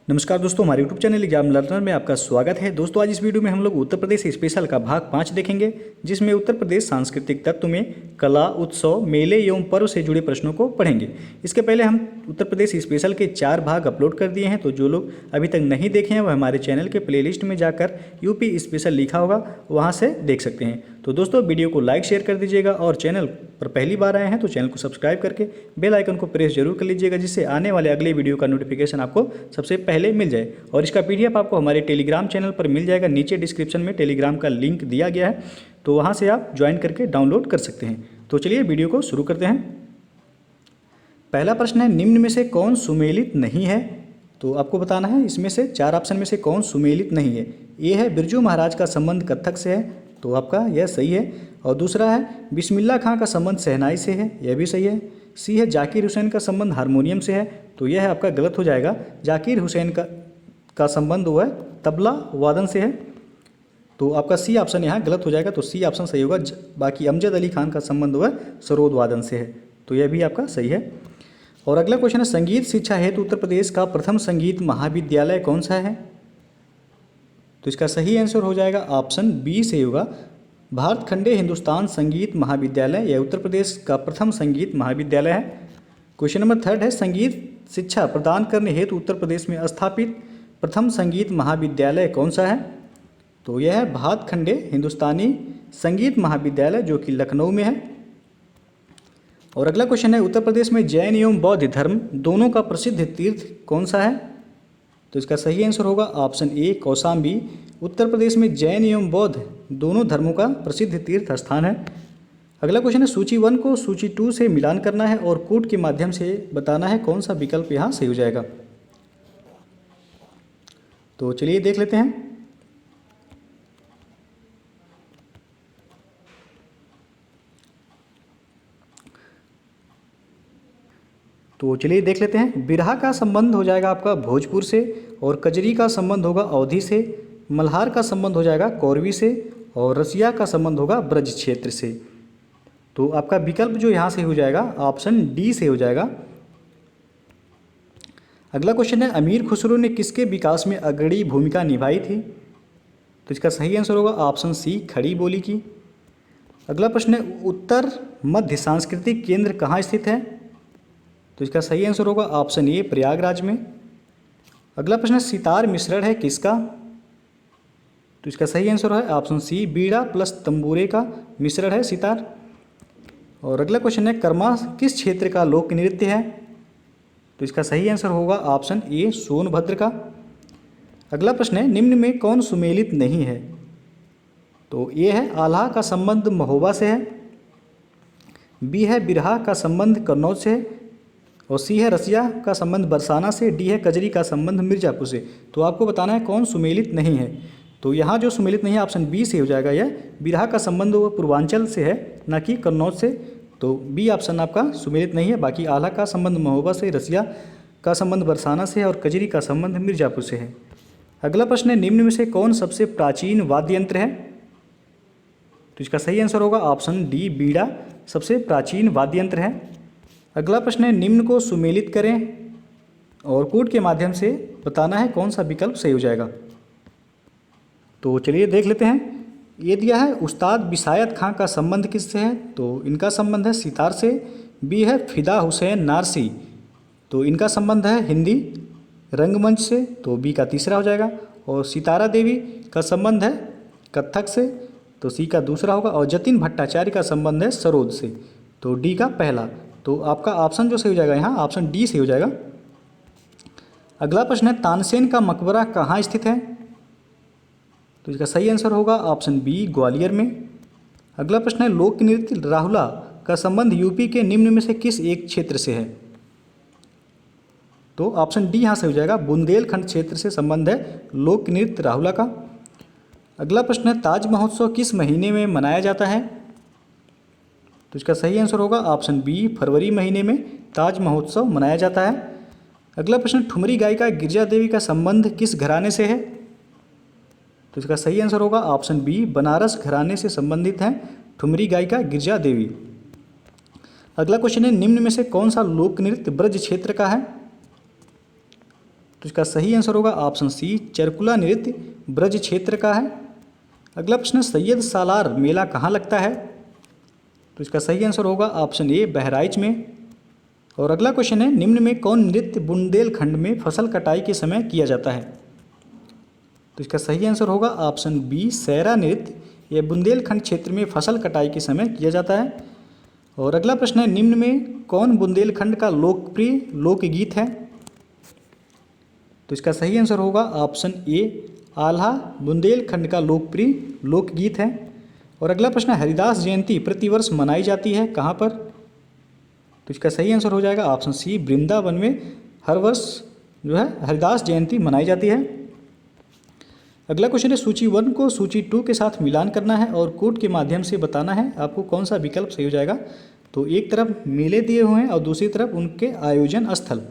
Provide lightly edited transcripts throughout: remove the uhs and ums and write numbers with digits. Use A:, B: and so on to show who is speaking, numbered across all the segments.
A: नमस्कार दोस्तों, हमारे यूट्यूब चैनल एग्जाम लर्नर में आपका स्वागत है। दोस्तों आज इस वीडियो में हम लोग उत्तर प्रदेश स्पेशल का भाग 5 देखेंगे, जिसमें उत्तर प्रदेश सांस्कृतिक तत्व में कला, उत्सव, मेले एवं पर्व से जुड़े प्रश्नों को पढ़ेंगे। इसके पहले हम उत्तर प्रदेश स्पेशल के 4 भाग अपलोड कर दिए हैं, तो जो लोग अभी तक नहीं देखे हैं वह हमारे चैनल के प्लेलिस्ट में जाकर यूपी स्पेशल लिखा होगा, वहाँ से देख सकते हैं। तो दोस्तों वीडियो को लाइक शेयर कर दीजिएगा और चैनल पर पहली बार आए हैं तो चैनल को सब्सक्राइब करके बेल आइकन को प्रेस जरूर कर लीजिएगा, जिससे आने वाले अगले वीडियो का नोटिफिकेशन आपको सबसे पहले मिल जाए। और इसका पीडीएफ आपको हमारे टेलीग्राम चैनल पर मिल जाएगा। नीचे डिस्क्रिप्शन में टेलीग्राम का लिंक दिया गया है, तो वहाँ से आप ज्वाइन करके डाउनलोड कर सकते हैं। तो चलिए वीडियो को शुरू करते हैं। पहला प्रश्न है, निम्न में से कौन सुमेलित नहीं है? तो आपको बताना है इसमें से 4 ऑप्शन में से कौन सुमेलित नहीं है। ए है बिरजू महाराज का संबंध कत्थक से है, तो आपका यह सही है। और दूसरा है बिस्मिल्लाह खां का संबंध शहनाई से है, यह भी सही है। सी है जाकिर हुसैन का संबंध हारमोनियम से है, तो यह आपका गलत हो जाएगा। जाकिर हुसैन का संबंध वो है तबला वादन से है, तो आपका सी ऑप्शन यहाँ गलत हो जाएगा, तो सी ऑप्शन सही होगा। बाकी अमजद अली खान का संबंध वो है सरोद वादन से है, तो यह भी आपका सही है। और अगला क्वेश्चन है, संगीत शिक्षा हेतु उत्तर प्रदेश का प्रथम संगीत महाविद्यालय कौन सा है? तो इसका सही आंसर हो जाएगा ऑप्शन बी से होगा, भारत खंडे हिंदुस्तान संगीत महाविद्यालय। यह उत्तर प्रदेश का प्रथम संगीत महाविद्यालय है। क्वेश्चन नंबर 3 है, संगीत शिक्षा प्रदान करने हेतु उत्तर प्रदेश में स्थापित प्रथम संगीत महाविद्यालय कौन सा है? तो यह है भारत खंडे हिंदुस्तानी संगीत महाविद्यालय, जो कि लखनऊ में है। और अगला क्वेश्चन है, उत्तर प्रदेश में जैन एवं बौद्ध धर्म दोनों का प्रसिद्ध तीर्थ कौन सा है? तो इसका सही आंसर होगा ऑप्शन ए कौशाम्बी। उत्तर प्रदेश में जैन एवं बौद्ध दोनों धर्मों का प्रसिद्ध तीर्थ स्थान है। अगला क्वेश्चन है, सूची 1 को सूची 2 से मिलान करना है और कूट के माध्यम से बताना है कौन सा विकल्प यहाँ सही हो जाएगा। तो चलिए देख लेते हैं। तो चलिए देख लेते हैं। बिरहा का संबंध हो जाएगा आपका भोजपुर से, और कजरी का संबंध होगा अवधी से, मल्हार का संबंध हो जाएगा कौरवी से, और रसिया का संबंध होगा ब्रज क्षेत्र से। तो आपका विकल्प जो यहाँ से हो जाएगा ऑप्शन डी से हो जाएगा। अगला क्वेश्चन है, अमीर खुसरो ने किसके विकास में अग्रणी भूमिका निभाई थी? तो इसका सही आंसर होगा ऑप्शन सी खड़ी बोली की। अगला प्रश्न है, उत्तर मध्य सांस्कृतिक केंद्र कहाँ स्थित है? तो इसका सही आंसर होगा ऑप्शन ए प्रयागराज में। अगला प्रश्न है, सितार मिश्रण है किसका? तो इसका सही आंसर है ऑप्शन सी बीड़ा प्लस तंबूरे का मिश्रण है सितार। और अगला क्वेश्चन है, कर्मा किस क्षेत्र का लोक नृत्य है? तो इसका सही आंसर होगा ऑप्शन ए सोनभद्र का। अगला प्रश्न है, निम्न में कौन सुमेलित नहीं है? तो ए है आल्हा का संबंध महोबा से है, बी है बिरहा का संबंध कन्नौज से है, और सी है रसिया का संबंध बरसाना से, डी है कजरी का संबंध मिर्जापुर से। तो आपको बताना है कौन सुमेलित नहीं है। तो यहाँ जो सुमेलित नहीं है ऑप्शन बी से हो जाएगा। यह बिरहा का संबंध वो पूर्वांचल से है, ना कि कन्नौज से, तो बी ऑप्शन आपका सुमेलित नहीं है। बाकी आल्हा का संबंध महोबा से, रसिया का संबंध बरसाना से है, और कजरी का संबंध मिर्जापुर से है। अगला प्रश्न है, निम्न में से कौन सबसे प्राचीन वाद्य यंत्र है? तो इसका सही आंसर होगा ऑप्शन डी बीड़ा सबसे प्राचीन वाद्य यंत्र है। अगला प्रश्न है, निम्न को सुमेलित करें और कूट के माध्यम से बताना है कौन सा विकल्प सही हो जाएगा। तो चलिए देख लेते हैं। ये दिया है, उस्ताद बिसायत खां का संबंध किससे है? तो इनका संबंध है सितार से। बी है फिदा हुसैन नारसी, तो इनका संबंध है हिंदी रंगमंच से, तो बी का तीसरा हो जाएगा। और सितारा देवी का संबंध है कत्थक से, तो सी का दूसरा होगा। और जतिन भट्टाचार्य का संबंध है सरोद से, तो डी का पहला। तो आपका ऑप्शन जो सही हो जाएगा यहाँ ऑप्शन डी सही हो जाएगा। अगला प्रश्न है, तानसेन का मकबरा कहाँ स्थित है? तो इसका सही आंसर होगा ऑप्शन बी ग्वालियर में। अगला प्रश्न है, लोक नृत्य राहुला का संबंध यूपी के निम्न में से किस एक क्षेत्र से है? तो ऑप्शन डी यहाँ से हो जाएगा, बुंदेलखंड क्षेत्र से संबंध है लोक नृत्य राहुला का। अगला प्रश्न है, ताज महोत्सव किस महीने में मनाया जाता है? तो इसका सही आंसर होगा ऑप्शन बी फरवरी महीने में ताज महोत्सव मनाया जाता है। अगला प्रश्न, ठुमरी गायिका गिरिजा देवी का संबंध किस घराने से है? तो इसका सही आंसर होगा ऑप्शन बी बनारस घराने से संबंधित हैं ठुमरी गायिका गिरिजा देवी। अगला क्वेश्चन है, निम्न में से कौन सा लोक नृत्य ब्रज क्षेत्र का है? तो इसका सही आंसर होगा ऑप्शन सी, चरकुला नृत्य ब्रज क्षेत्र का है। अगला प्रश्न है, सैयद सालार मेला कहाँ लगता है? तो इसका सही आंसर होगा ऑप्शन ए, बहराइच में। और अगला क्वेश्चन है, निम्न में कौन नृत्य बुंदेलखंड में फसल कटाई के समय किया जाता है? तो इसका सही आंसर होगा ऑप्शन बी, सैरा नृत्य। यह बुंदेलखंड क्षेत्र में फसल कटाई के समय किया जाता है। और अगला प्रश्न है, निम्न में कौन बुंदेलखंड का लोकप्रिय लोकगीत है? तो इसका सही आंसर होगा ऑप्शन ए, आल्हा बुंदेलखंड का लोकप्रिय लोकगीत है। और अगला प्रश्न है, हरिदास जयंती प्रतिवर्ष मनाई जाती है कहाँ पर? तो इसका सही आंसर हो जाएगा ऑप्शन सी, वृंदावन में हर वर्ष जो है हरिदास जयंती मनाई जाती है। अगला क्वेश्चन है, सूची 1 को सूची 2 के साथ मिलान करना है और कोड के माध्यम से बताना है, आपको कौन सा विकल्प सही हो जाएगा? तो एक तरफ मेले दिए हुए हैं और दूसरी तरफ उनके आयोजन स्थल।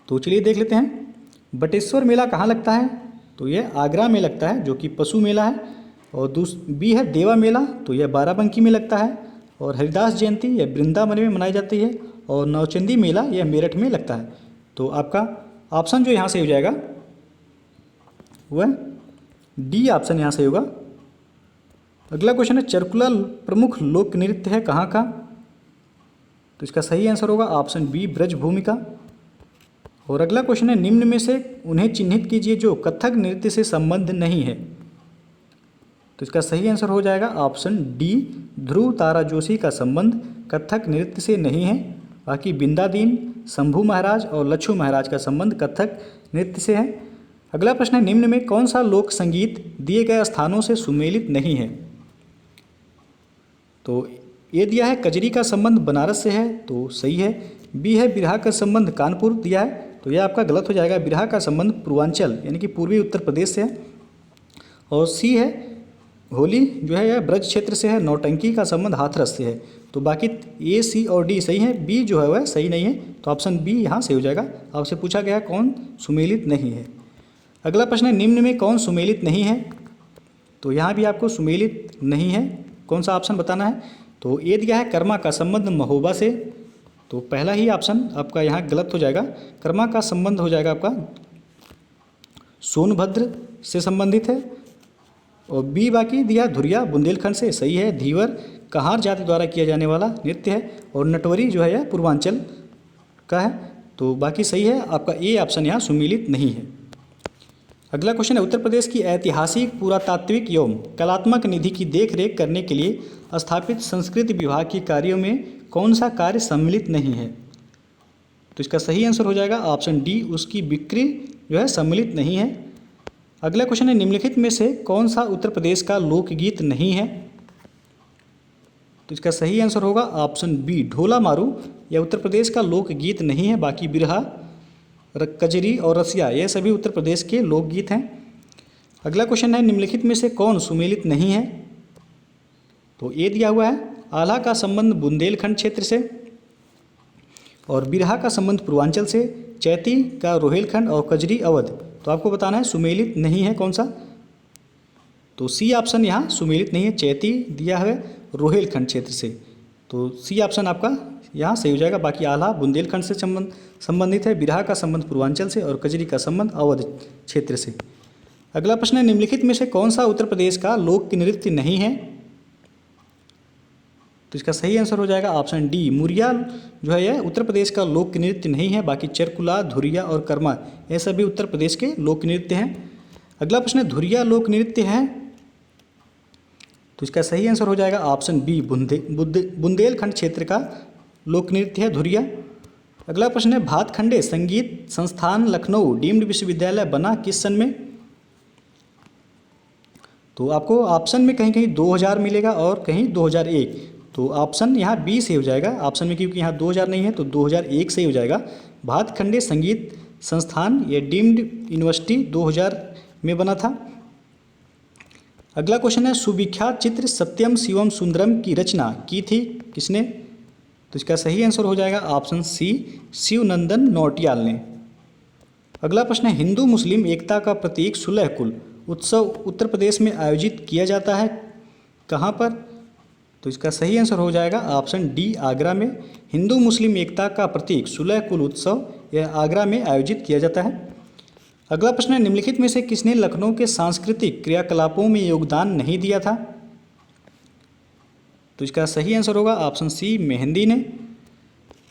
A: तो चलिए देख लेते हैं। बटेश्वर मेला कहाँ लगता है? तो यह आगरा में लगता है, जो कि पशु मेला है। और बी है देवा मेला, तो यह बाराबंकी में लगता है। और हरिदास जयंती यह वृंदावन में मनाई जाती है। और नौचंदी मेला यह मेरठ में लगता है। तो आपका ऑप्शन जो यहाँ से हो जाएगा वह डी ऑप्शन यहाँ से होगा। अगला क्वेश्चन है, चरकुला प्रमुख लोक नृत्य है कहाँ का? तो इसका सही आंसर होगा ऑप्शन बी, ब्रजभूमि का। और अगला क्वेश्चन है, निम्न में से उन्हें चिन्हित कीजिए जो कथक नृत्य से संबंध नहीं है। तो इसका सही आंसर हो जाएगा ऑप्शन डी, ध्रुव तारा जोशी का संबंध कथक नृत्य से नहीं है। बाकी बिंदादीन, शंभू महाराज और लच्छू महाराज का संबंध कथक नृत्य से है। अगला प्रश्न है, निम्न में कौन सा लोक संगीत दिए गए स्थानों से सुमेलित नहीं है? तो ये दिया है कजरी का संबंध बनारस से है, तो सही है। बी है बिरहा का संबंध कानपुर दिया है, तो यह आपका गलत हो जाएगा। बिरहा का संबंध पूर्वांचल यानी कि पूर्वी उत्तर प्रदेश से है। और सी है होली जो है यह ब्रज क्षेत्र से है। नौटंकी का संबंध हाथरस से है। तो बाकी ए, सी और डी सही है, बी जो है वह सही नहीं है। तो ऑप्शन बी यहाँ सही हो जाएगा। आपसे पूछा गया कौन सुमेलित नहीं है। अगला प्रश्न है, निम्न में कौन सुमेलित नहीं है? तो यहाँ भी आपको सुमेलित नहीं है कौन सा ऑप्शन बताना है। तो ए दिया है कर्मा का संबंध महोबा से, तो पहला ही ऑप्शन आपका यहाँ गलत हो जाएगा। कर्मा का संबंध हो जाएगा आपका सोनभद्र से संबंधित है। और बी बाकी दिया धुरिया बुंदेलखंड से, सही है। धीवर कहार जाति द्वारा किया जाने वाला नृत्य है। और नटवरी जो है यह पूर्वांचल का है। तो बाकी सही है, आपका ए ऑप्शन यहाँ सुमेलित नहीं है। अगला क्वेश्चन है, उत्तर प्रदेश की ऐतिहासिक पुरातात्विक एवं कलात्मक निधि की देखरेख करने के लिए स्थापित संस्कृति विभाग के कार्यों में कौन सा कार्य सम्मिलित नहीं है? तो इसका सही आंसर हो जाएगा ऑप्शन डी, उसकी बिक्री जो है सम्मिलित नहीं है। अगला क्वेश्चन है, निम्नलिखित में से कौन सा उत्तर प्रदेश का लोकगीत नहीं है? तो इसका सही आंसर होगा ऑप्शन बी, ढोला मारू। यह उत्तर प्रदेश का लोकगीत नहीं है। बाकी बिरहा, कजरी और रसिया यह सभी उत्तर प्रदेश के लोकगीत हैं। अगला क्वेश्चन है, निम्नलिखित में से कौन सुमेलित नहीं है? तो ये दिया हुआ है आल्हा का संबंध बुंदेलखंड क्षेत्र से, और बिरहा का संबंध पूर्वांचल से, चैती का रोहेलखंड और कजरी अवध। तो आपको बताना है सुमेलित नहीं है कौन सा। तो सी ऑप्शन यहाँ सुमेलित नहीं है। चैती दिया है रोहेलखंड क्षेत्र से, तो सी ऑप्शन आपका यहाँ सही हो जाएगा। बाकी आल्हा बुंदेलखंड से संबंधित है, बिरहा का संबंध पूर्वांचल से और कजरी का संबंध अवध क्षेत्र से। अगला प्रश्न है, निम्नलिखित में से कौन सा उत्तर प्रदेश का लोक नृत्य नहीं है? तो इसका सही आंसर हो जाएगा ऑप्शन डी, मुरिया जो है यह उत्तर प्रदेश का लोक नृत्य नहीं है। बाकी चरकुला, धुरिया और कर्मा ये सभी उत्तर प्रदेश के लोक नृत्य हैं। अगला प्रश्न है, धुरिया लोक नृत्य है? तो इसका सही आंसर हो जाएगा ऑप्शन बी, बुंदेलखंड क्षेत्र का लोक नृत्य है धुरिया। अगला प्रश्न है, भातखंडे संगीत संस्थान लखनऊ डीम्ड विश्वविद्यालय बना किस सन में? तो आपको ऑप्शन में कहीं कहीं 2000 मिलेगा और कहीं 2001। तो ऑप्शन यहाँ बी से हो जाएगा ऑप्शन में, क्योंकि यहाँ 2000 नहीं है तो 2001 से ही हो जाएगा। भातखंडे संगीत संस्थान ये डीम्ड यूनिवर्सिटी 2000 में बना था। अगला क्वेश्चन है, सुविख्यात चित्र सत्यम शिवम सुंदरम की रचना की थी किसने? तो इसका सही आंसर हो जाएगा ऑप्शन सी, शिवनंदन नौटियाल ने। अगला प्रश्न है, हिंदू मुस्लिम एकता का प्रतीक सुलह कुल उत्सव उत्तर प्रदेश में आयोजित किया जाता है कहाँ पर? तो इसका सही आंसर हो जाएगा ऑप्शन डी, आगरा में। हिंदू मुस्लिम एकता का प्रतीक सुलह कुल उत्सव यह आगरा में आयोजित किया जाता है। अगला प्रश्न है, निम्नलिखित में से किसने लखनऊ के सांस्कृतिक क्रियाकलापों में योगदान नहीं दिया था? तो इसका सही आंसर होगा ऑप्शन सी, मेहंदी ने।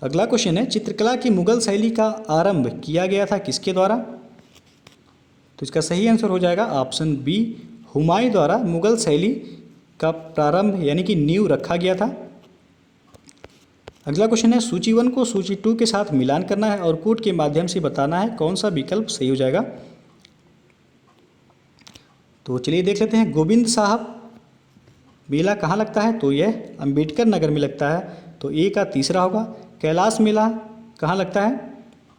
A: अगला क्वेश्चन है, चित्रकला की मुगल शैली का आरंभ किया गया था किसके द्वारा? तो इसका सही आंसर हो जाएगा ऑप्शन बी, हुमायूं द्वारा मुगल शैली का प्रारंभ यानी कि नींव रखा गया था। अगला क्वेश्चन है, सूची 1 को सूची 2 के साथ मिलान करना है और कोड के माध्यम से बताना है कौन सा विकल्प सही हो जाएगा। तो चलिए देख लेते हैं। गोविंद साहब मेला कहाँ लगता है? तो यह अंबेडकर नगर में लगता है, तो ए का तीसरा होगा। कैलाश मेला कहाँ लगता है?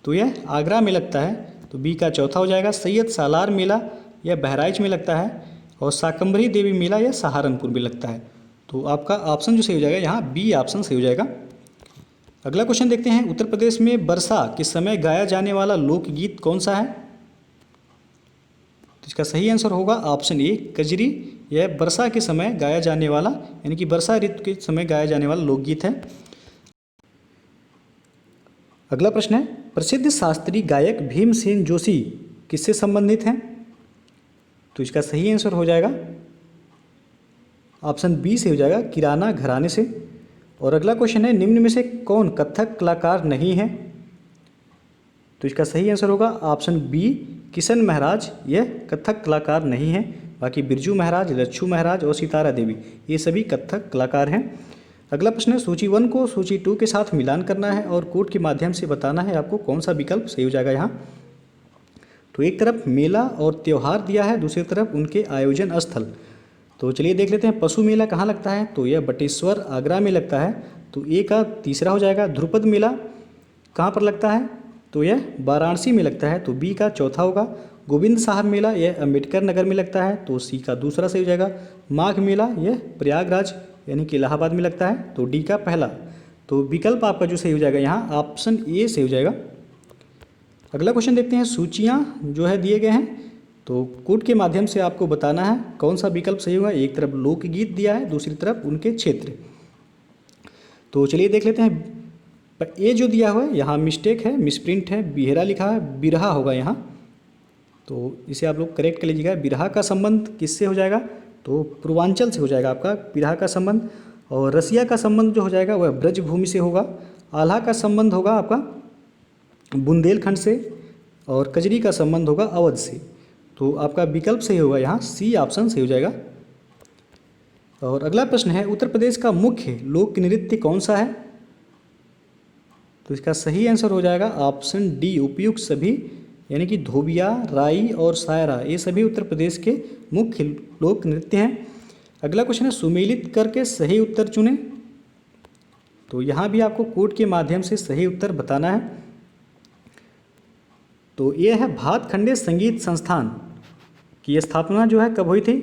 A: तो यह आगरा में लगता है, तो बी का चौथा हो जाएगा। सैयद सालार मेला यह बहराइच में लगता है और शाकंभरी देवी मेला यह सहारनपुर में लगता है। तो आपका ऑप्शन जो सही हो जाएगा यहाँ बी ऑप्शन सही हो जाएगा। अगला क्वेश्चन देखते हैं, उत्तर प्रदेश में वर्षा के समय गाया जाने वाला लोकगीत कौन सा है? तो इसका सही आंसर होगा ऑप्शन ए, कजरी। यह वर्षा के समय गाया जाने वाला यानी कि वर्षा ऋतु के समय गाया जाने वाला लोकगीत है। अगला प्रश्न है, प्रसिद्ध शास्त्रीय गायक भीमसेन जोशी किससे संबंधित हैं? तो इसका सही आंसर हो जाएगा ऑप्शन बी से हो जाएगा, किराना घराने से। और अगला क्वेश्चन है, निम्न में से कौन कथक कलाकार नहीं है? तो इसका सही आंसर होगा ऑप्शन बी, किशन महाराज यह कथक कलाकार नहीं है। बाकी बिरजू महाराज, लच्छू महाराज और सितारा देवी ये सभी कथक कलाकार हैं। अगला प्रश्न है, सूची 1 को सूची 2 के साथ मिलान करना है और कोड के माध्यम से बताना है आपको कौन सा विकल्प सही हो जाएगा यहाँ। तो एक तरफ मेला और त्यौहार दिया है, दूसरी तरफ उनके आयोजन स्थल। तो चलिए देख लेते हैं, पशु मेला कहाँ लगता है? तो यह बटेश्वर आगरा में लगता है, तो ए का तीसरा हो जाएगा। ध्रुपद मेला कहाँ पर लगता है? तो यह वाराणसी में लगता है, तो बी का चौथा होगा। गोविंद साहब मेला यह अंबेडकर नगर में लगता है, तो सी का दूसरा सही हो जाएगा। माघ मेला यह प्रयागराज यानी कि इलाहाबाद में लगता है, तो डी का पहला। तो विकल्प आपका जो सही हो जाएगा यहाँ ऑप्शन ए सही हो जाएगा। अगला क्वेश्चन देखते हैं, सूचियाँ जो है दिए गए हैं, तो कोड के माध्यम से आपको बताना है कौन सा विकल्प सही होगा। एक तरफ लोकगीत दिया है, दूसरी तरफ उनके क्षेत्र। तो चलिए देख लेते हैं, ए जो दिया हुआ है यहाँ मिस्टेक है, मिसप्रिंट है, बिहरा लिखा है, बिरहा होगा यहाँ, तो इसे आप लोग करेक्ट कर लीजिएगा। बिरहा का संबंध किससे हो जाएगा? तो पूर्वांचल से हो जाएगा आपका बिरहा का संबंध। और रसिया का संबंध जो हो जाएगा वह ब्रजभूमि से होगा। आल्हा का संबंध होगा आपका बुंदेलखंड से और कजरी का संबंध होगा अवध से। तो आपका विकल्प सही होगा यहाँ सी ऑप्शन सही हो जाएगा। और अगला प्रश्न है, उत्तर प्रदेश का मुख्य लोक नृत्य कौन सा है? तो इसका सही आंसर हो जाएगा ऑप्शन डी, उपयुक्त सभी यानी कि धोबिया, राई और सायरा ये सभी उत्तर प्रदेश के मुख्य लोक नृत्य हैं। अगला क्वेश्चन है, सुमेलित करके सही उत्तर चुनें। तो यहाँ भी आपको कोड के माध्यम से सही उत्तर बताना है। तो ये है, भातखंडे संगीत संस्थान की स्थापना जो है कब हुई थी?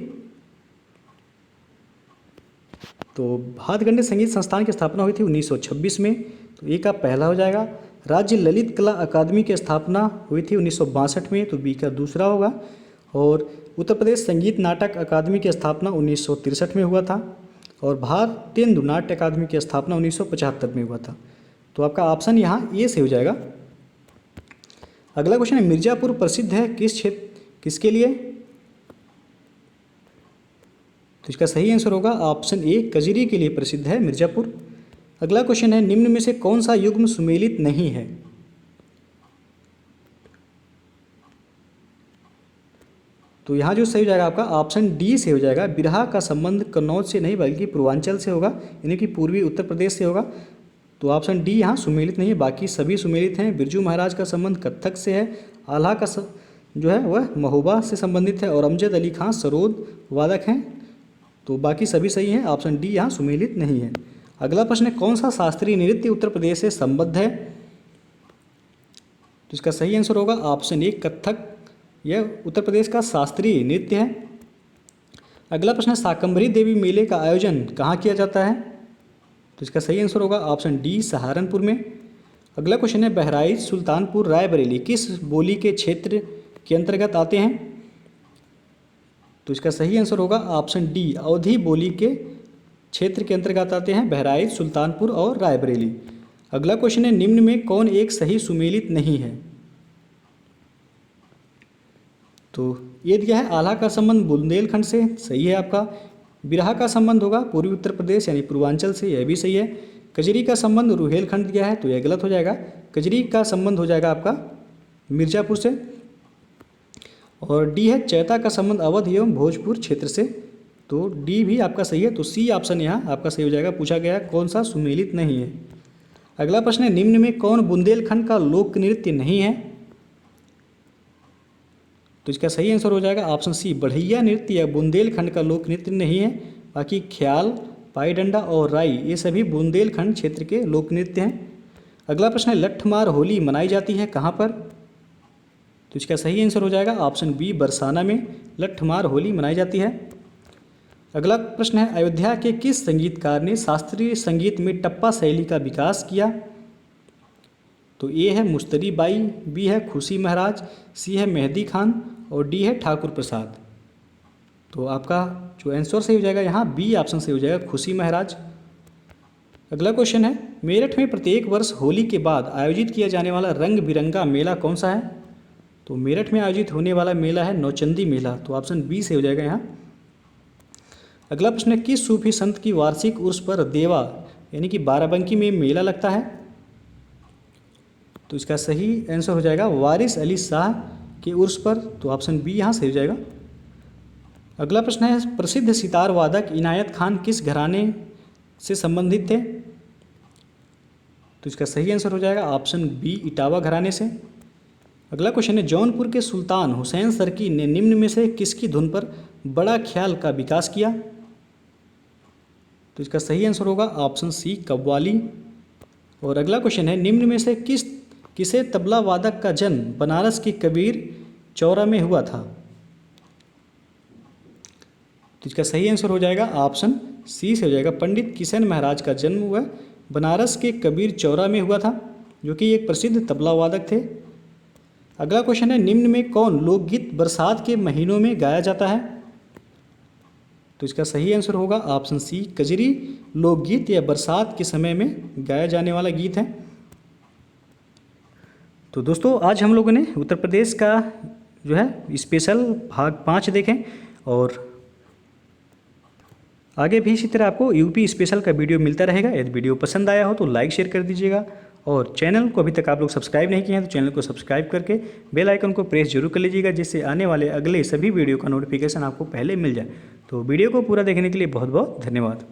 A: तो भातखंडे संगीत संस्थान की स्थापना हुई थी 1926 में, तो ए का पहला हो जाएगा। राज्य ललित कला अकादमी की स्थापना हुई थी 1962 में, तो बी का दूसरा होगा। और उत्तर प्रदेश संगीत नाटक अकादमी की स्थापना 1963 में हुआ था। और भारतेंदु नाट्य अकादमी की स्थापना 1975 में हुआ था। तो आपका ऑप्शन यहाँ ए से हो जाएगा। अगला क्वेश्चन है, मिर्ज़ापुर प्रसिद्ध है किस क्षेत्र किसके लिए? तो इसका सही आंसर होगा ऑप्शन ए, कजरी के लिए प्रसिद्ध है मिर्ज़ापुर। अगला क्वेश्चन है, निम्न में से कौन सा युग्म सुमेलित नहीं है? तो यहाँ जो सही हो जाएगा आपका ऑप्शन डी से हो जाएगा। बिरहा का संबंध कन्नौज से नहीं बल्कि पूर्वांचल से होगा यानी कि पूर्वी उत्तर प्रदेश से होगा। तो ऑप्शन डी यहाँ सुमेलित नहीं है, बाकी सभी सुमेलित हैं। बिरजू महाराज का संबंध कत्थक से है। आल्हा का जो है वह महोबा से संबंधित है और अमजद अली खां सरोद वादक हैं। तो बाकी सभी सही हैं, ऑप्शन डी यहाँ सुमेलित नहीं है। अगला प्रश्न है, कौन सा शास्त्रीय नृत्य उत्तर प्रदेश से संबद्ध है? तो इसका सही आंसर होगा ऑप्शन ए, कत्थक। यह उत्तर प्रदेश का शास्त्रीय नृत्य है। अगला प्रश्न है, शाकंभरी देवी मेले का आयोजन कहाँ किया जाता है? तो इसका सही आंसर होगा ऑप्शन डी, सहारनपुर में। अगला क्वेश्चन है, बहराइच, सुल्तानपुर, रायबरेली किस बोली के क्षेत्र के अंतर्गत आते हैं? तो इसका सही आंसर होगा ऑप्शन डी, अवधी बोली के क्षेत्र के अंतर्गत आते हैं बहराइच, सुल्तानपुर और रायबरेली। अगला क्वेश्चन है, निम्न में कौन एक सही सुमेलित नहीं है? तो ये दिया है, आल्हा का संबंध बुंदेलखंड से, सही है आपका। बिरहा का संबंध होगा पूर्वी उत्तर प्रदेश यानी पूर्वांचल से, यह भी सही है। कजरी का संबंध रुहेलखंड दिया है, तो यह गलत हो जाएगा। कजरी का संबंध हो जाएगा आपका मिर्जापुर से। और डी है, चैता का संबंध अवध एवं भोजपुर क्षेत्र से, तो डी भी आपका सही है। तो सी ऑप्शन यहाँ आपका सही हो जाएगा। पूछा गया कौन सा सुमेलित नहीं है। अगला प्रश्न है, निम्न में कौन बुंदेलखंड का लोक नृत्य नहीं है? तो इसका सही आंसर हो जाएगा ऑप्शन सी, बढ़िया नृत्य या बुंदेलखंड का लोक नृत्य नहीं है। बाकी ख्याल, पाईडंडा और राई ये सभी बुंदेलखंड क्षेत्र के लोक नृत्य हैं। अगला प्रश्न है, लट्ठमार होली मनाई जाती है कहाँ पर? तो इसका सही आंसर हो जाएगा ऑप्शन बी, बरसाना में लट्ठमार होली मनाई जाती है। अगला प्रश्न है, अयोध्या के किस संगीतकार ने शास्त्रीय संगीत में टप्पा शैली का विकास किया? तो ए है मुस्तरी बाई, बी है खुशी महाराज, सी है मेहदी खान और डी है ठाकुर प्रसाद। तो आपका जो आंसर सही हो जाएगा यहाँ बी ऑप्शन सही हो जाएगा, खुशी महाराज। अगला क्वेश्चन है, मेरठ में प्रत्येक वर्ष होली के बाद आयोजित किया जाने वाला रंग बिरंगा मेला कौन सा है? तो मेरठ में आयोजित होने वाला मेला है नौचंदी मेला, तो ऑप्शन बी से हो जाएगा यहाँ। अगला प्रश्न है, किस सूफी संत की वार्षिक उर्स पर देवा यानी कि बाराबंकी में मेला लगता है? तो इसका सही आंसर हो जाएगा वारिस अली शाह के उर्स पर, तो ऑप्शन बी यहाँ सही हो जाएगा। अगला प्रश्न है, प्रसिद्ध सितार वादक इनायत खान किस घराने से संबंधित थे? तो इसका सही आंसर हो जाएगा ऑप्शन बी, इटावा घराने से। अगला क्वेश्चन है, जौनपुर के सुल्तान हुसैन सरकी ने निम्न में से किसकी धुन पर बड़ा ख्याल का विकास किया? तो इसका सही आंसर होगा ऑप्शन सी, कव्वाली। और अगला क्वेश्चन है, निम्न में से किसे तबला वादक का जन्म बनारस की कबीर चौरा में हुआ था? तो इसका सही आंसर हो जाएगा ऑप्शन सी से हो जाएगा, पंडित किशन महाराज का जन्म हुआ बनारस के कबीर चौरा में हुआ था, जो कि एक प्रसिद्ध तबला वादक थे। अगला क्वेश्चन है, निम्न में कौन लोकगीत बरसात के महीनों में गाया जाता है? तो इसका सही आंसर होगा ऑप्शन सी, कजरी लोकगीत या बरसात के समय में गाया जाने वाला गीत है। तो दोस्तों आज हम लोगों ने उत्तर प्रदेश का जो है स्पेशल भाग 5 देखें, और आगे भी इसी तरह आपको यूपी स्पेशल का वीडियो मिलता रहेगा। यदि वीडियो पसंद आया हो तो लाइक शेयर कर दीजिएगा, और चैनल को अभी तक आप लोग सब्सक्राइब नहीं किए हैं तो चैनल को सब्सक्राइब करके बेल आइकन को प्रेस जरूर कर लीजिएगा, जिससे आने वाले अगले सभी वीडियो का नोटिफिकेशन आपको पहले मिल जाए। तो वीडियो को पूरा देखने के लिए बहुत बहुत धन्यवाद।